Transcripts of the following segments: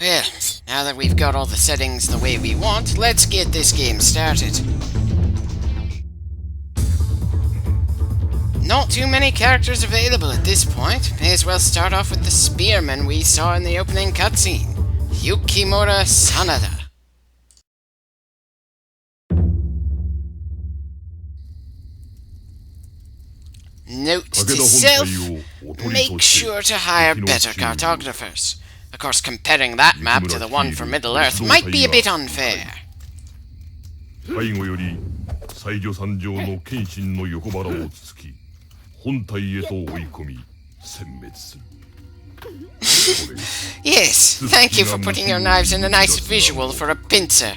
Well, now that we've got all the settings the way we want, let's get this game started. Not too many characters available at this point. May as well start off with the spearman we saw in the opening cutscene, Yukimura Sanada. Note to self, make sure to hire better cartographers. Of course, comparing that map to the one for Middle-earth might be a bit unfair. Yes, thank you for putting your knives in a nice visual for a pincer.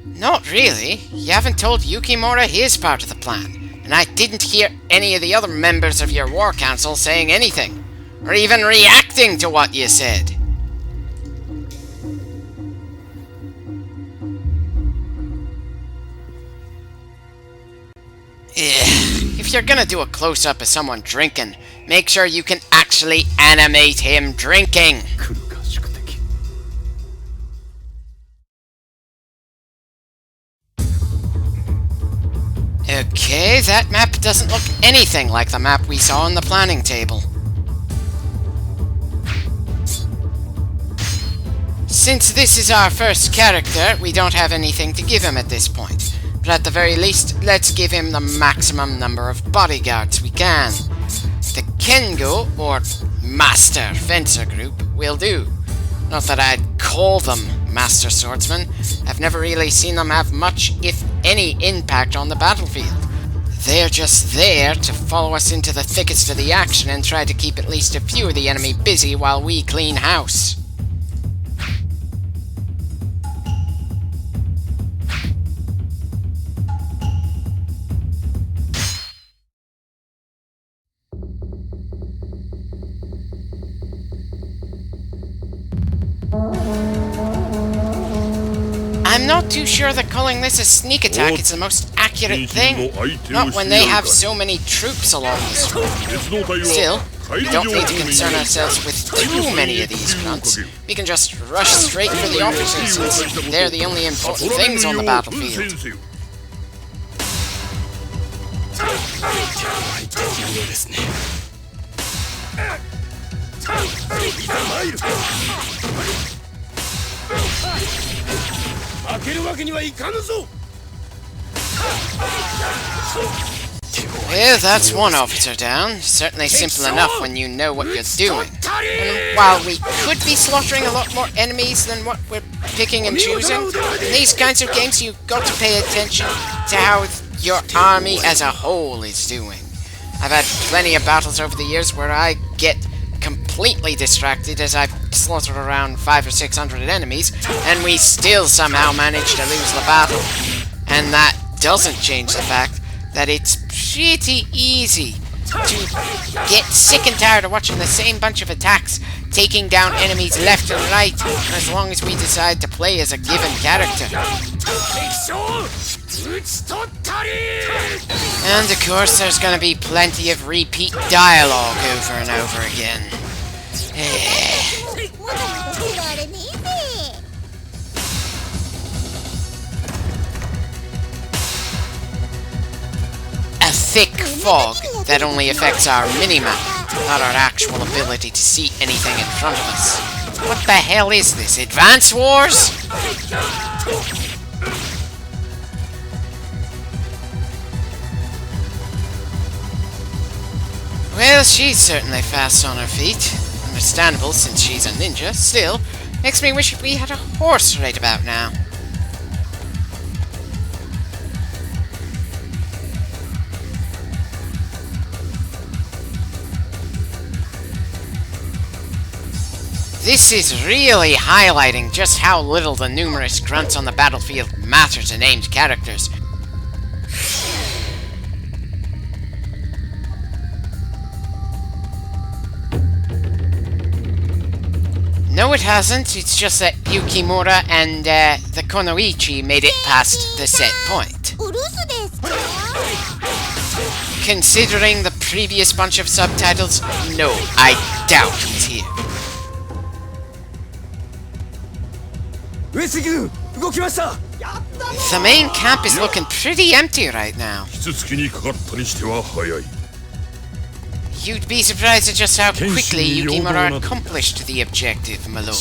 Not really. You haven't told Yukimura his part of the plan, and I didn't hear any of the other members of your war council saying anything, or even reacting to what you said. If you're gonna do a close-up of someone drinking, make sure you can actually animate him drinking. Okay, that map doesn't look anything like the map we saw on the planning table. Since this is our first character, we don't have anything to give him at this point. But at the very least, let's give him the maximum number of bodyguards we can. The Kengo, or Master Fencer Group, will do. Not that I'd call them Master Swordsmen. I've never really seen them have much, if any, impact on the battlefield. They're just there to follow us into the thickest of the action and try to keep at least a few of the enemy busy while we clean house. I'm not too sure that calling this a sneak attack is the most accurate thing. Not when they have so many troops along the street. Still, we don't need to concern ourselves with too many of these grunts. We can just rush straight for the officers since they're the only important things on the battlefield. Well, that's one officer down. Certainly simple enough when you know what you're doing. And while we could be slaughtering a lot more enemies than what we're picking and choosing, in these kinds of games you've got to pay attention to how your army as a whole is doing. I've had plenty of battles over the years where I get completely distracted as I've slaughtered around 500 or 600 enemies, and we still somehow manage to lose the battle. And that doesn't change the fact that it's pretty easy to get sick and tired of watching the same bunch of attacks taking down enemies left and right, as long as we decide to play as a given character. And of course there's gonna be plenty of repeat dialogue over and over again. A thick fog that only affects our minimap, not our actual ability to see anything in front of us. What the hell is this, Advance Wars? Well, she's certainly fast on her feet. Understandable since she's a ninja. Still, makes me wish we had a horse right about now. This is really highlighting just how little the numerous grunts on the battlefield matter to named characters. No, it hasn't. It's just that Yukimura and the Konoichi made it past the set point. Considering the previous bunch of subtitles? No, I doubt he's here. The main camp is looking pretty empty right now. You'd be surprised at just how quickly Yukimura accomplished the objective, my lord.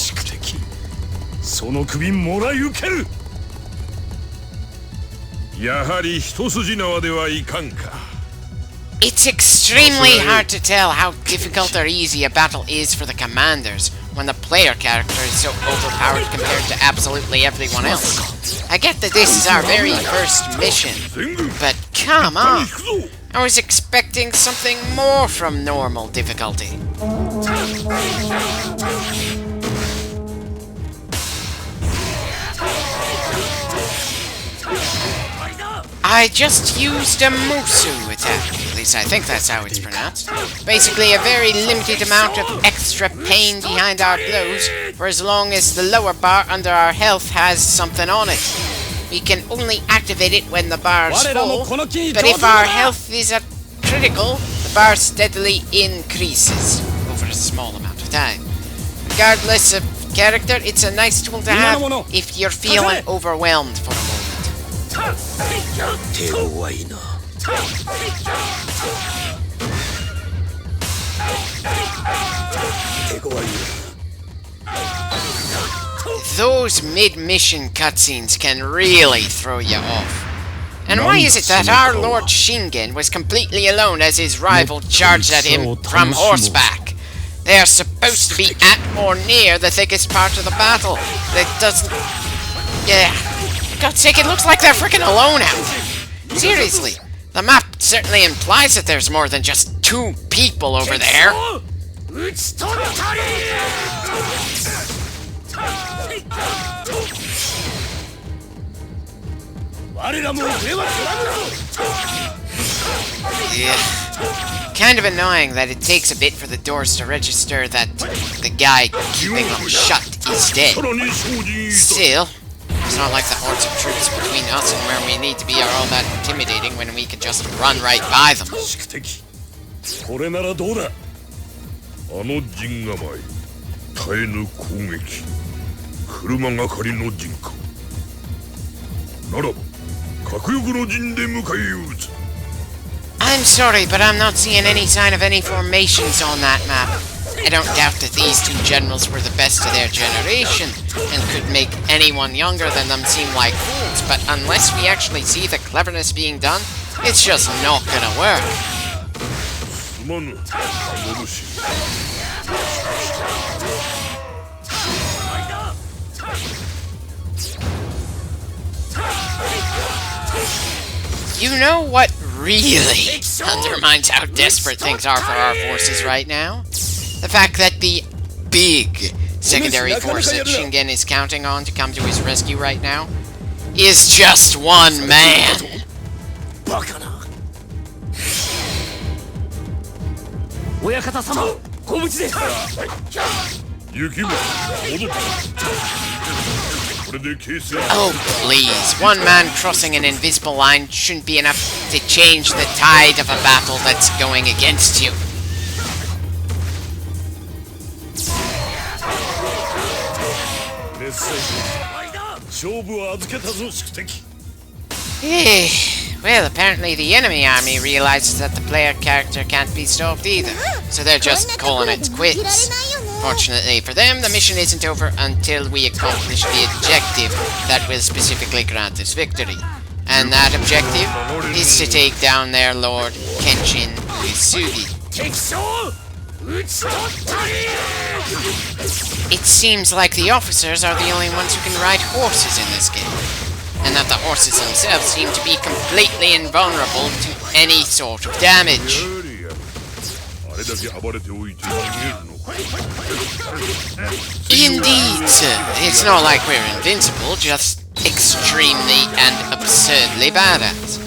It's extremely hard to tell how difficult or easy a battle is for the commanders when the player character is so overpowered compared to absolutely everyone else. I get that this is our very first mission, but come on! I was expecting something more from normal difficulty. I just used a Musu attack. At least I think that's how it's pronounced. Basically a very limited amount of extra pain behind our blows for as long as the lower bar under our health has something on it. We can only activate it when the bar's full, but if our health is at critical, the bar steadily increases over a small amount of time. Regardless of character, it's a nice tool to have if you're feeling overwhelmed for a moment. Those mid-mission cutscenes can really throw you off. And why is it that our Lord Shingen was completely alone as his rival charged at him from horseback? They are supposed to be at or near the thickest part of the battle. That doesn't... Yeah. For God's sake, it looks like they're freaking alone out there. Seriously. The map certainly implies that there's more than just 2 people over there. Yeah. Kind of annoying that it takes a bit for the doors to register that the guy keeping them shut is dead. Still, it's not like the hordes of troops between us and where we need to be are all that intimidating when we can just run right by them. I'm sorry, but I'm not seeing any sign of any formations on that map. I don't doubt that these 2 generals were the best of their generation, and could make anyone younger than them seem like fools, but unless we actually see the cleverness being done, it's just not gonna work. You know what really undermines how desperate things are for our forces right now? The fact that the big secondary force that Shingen is counting on to come to his rescue right now is just one man. Oh please, one man crossing an invisible line shouldn't be enough to change the tide of a battle that's going against you. Well, apparently the enemy army realizes that the player character can't be stopped either, so they're just calling it quits. Fortunately for them, the mission isn't over until we accomplish the objective that will specifically grant us victory. And that objective is to take down their lord, Kenshin Uesugi. It seems like the officers are the only ones who can ride horses in this game, and that the horses themselves seem to be completely invulnerable to any sort of damage. Indeed, sir. It's not like we're invincible, just extremely and absurdly badass.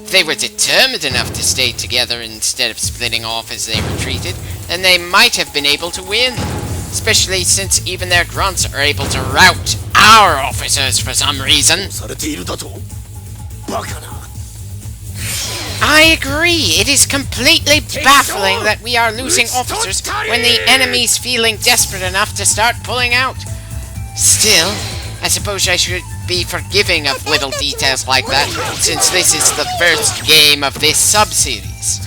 If they were determined enough to stay together instead of splitting off as they retreated, then they might have been able to win. Especially since even their grunts are able to rout our officers for some reason. I agree. It is completely baffling that we are losing officers when the enemy's feeling desperate enough to start pulling out. Still, I suppose I should be forgiving of little details like that, since this is the first game of this sub-series.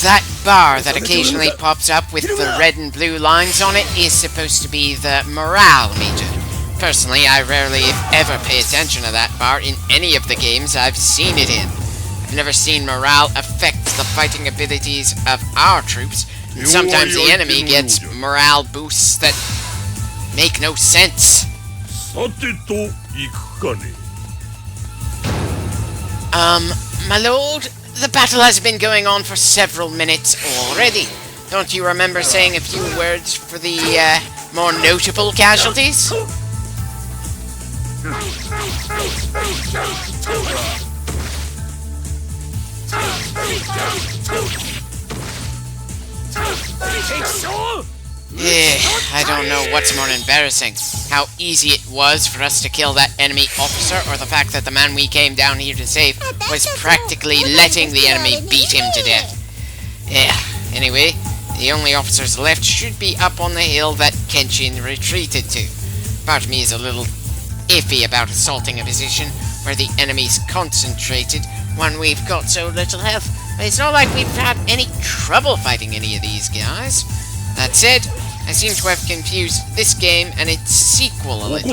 That bar that occasionally pops up with the red and blue lines on it is supposed to be the morale meter. Personally, I rarely, if ever, pay attention to that bar in any of the games I've seen it in. I've never seen morale affect the fighting abilities of our troops, and sometimes the enemy gets morale boosts that make no sense. My lord, the battle has been going on for several minutes already. Don't you remember saying a few words for the, more notable casualties? I don't know what's more embarrassing. How easy it was for us to kill that enemy officer, or the fact that the man we came down here to save was practically letting the enemy beat him to death. Anyway, the only officers left should be up on the hill that Kenshin retreated to. Part of me is a little iffy about assaulting a position where the enemy's concentrated when we've got so little health. But it's not like we've had any trouble fighting any of these guys. That said, I seem to have confused this game and its sequel a little.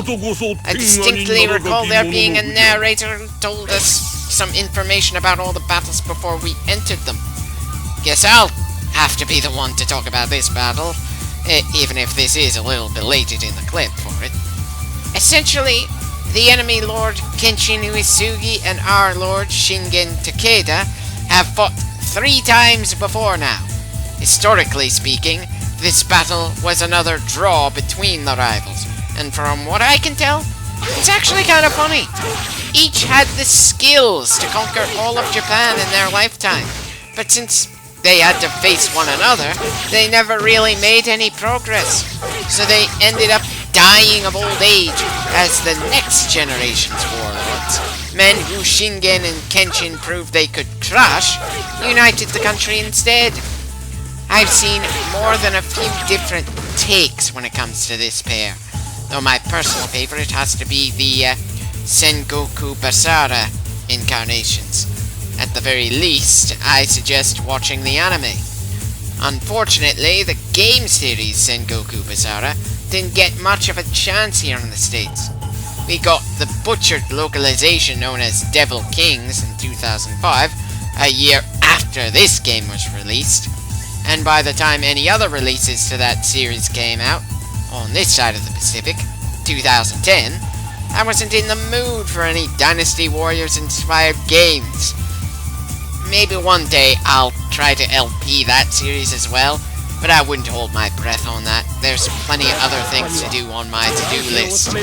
I distinctly recall there being a narrator who told us some information about all the battles before we entered them. Guess I'll have to be the one to talk about this battle, even if this is a little belated in the clip for it. Essentially, the enemy Lord Kenshin Uesugi and our Lord Shingen Takeda have fought 3 times before now. Historically speaking, this battle was another draw between the rivals, and from what I can tell, it's actually kind of funny. Each had the skills to conquer all of Japan in their lifetime, but since they had to face one another, they never really made any progress. So they ended up dying of old age as the next generation's warlords. Men who Shingen and Kenshin proved they could crush, united the country instead. I've seen more than a few different takes when it comes to this pair, though my personal favorite has to be the Sengoku Basara incarnations. At the very least, I suggest watching the anime. Unfortunately, the game series Sengoku Basara didn't get much of a chance here in the States. We got the butchered localization known as Devil Kings in 2005, a year after this game was released. And by the time any other releases to that series came out, on this side of the Pacific, 2010, I wasn't in the mood for any Dynasty Warriors-inspired games. Maybe one day I'll try to LP that series as well, but I wouldn't hold my breath on that. There's plenty of other things to do on my to-do list.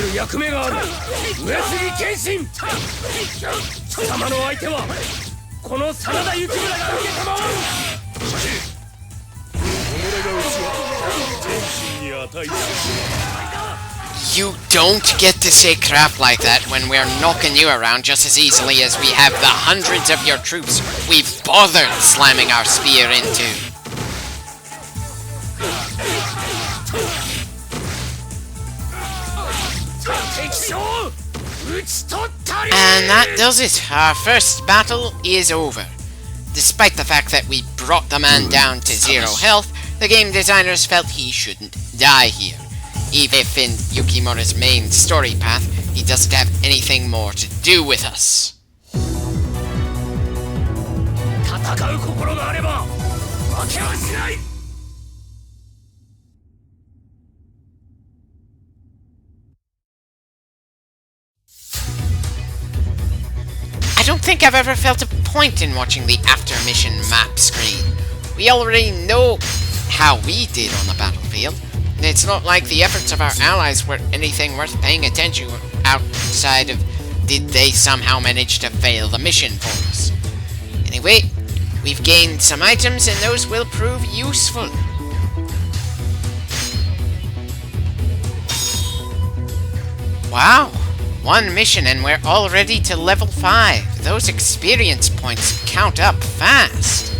You don't get to say crap like that when we're knocking you around just as easily as we have the hundreds of your troops we've bothered slamming our spear into. And that does it. Our first battle is over. Despite the fact that we brought the man down to 0 health, the game designers felt he shouldn't die here. Even if in Yukimura's main story path, he doesn't have anything more to do with us. I don't think I've ever felt a point in watching the after-mission map screen. We already know how we did on the battlefield, and it's not like the efforts of our allies were anything worth paying attention outside of did they somehow manage to fail the mission for us. Anyway, we've gained some items and those will prove useful. Wow! One mission and we're already to level 5. Those experience points count up fast.